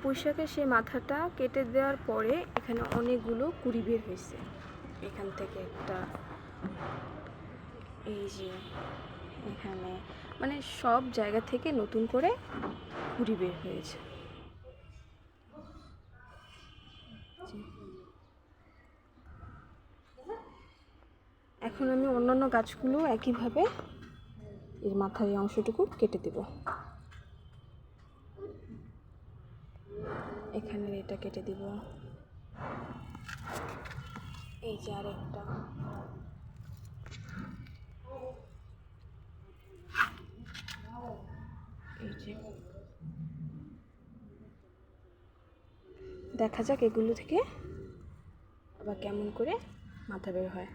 পুঁইশাকের সেই মাথাটা কেটে দেওয়ার পরে এখানে অনেকগুলো কুড়ি বের হয়েছে। এখান থেকে একটা, এই যে এখানে, মানে সব জায়গা থেকে নতুন করে কুড়ি বের হয়েছে। এখন আমি অন্যান্য গাছগুলো একইভাবে এর মাথার এই অংশটুকু কেটে দেব। এখানের এটা কেটে দিব, এই যে আরেকটা, এই যে, দেখা যাক এগুলো থেকে আবার কেমন করে মাথা বের হয়।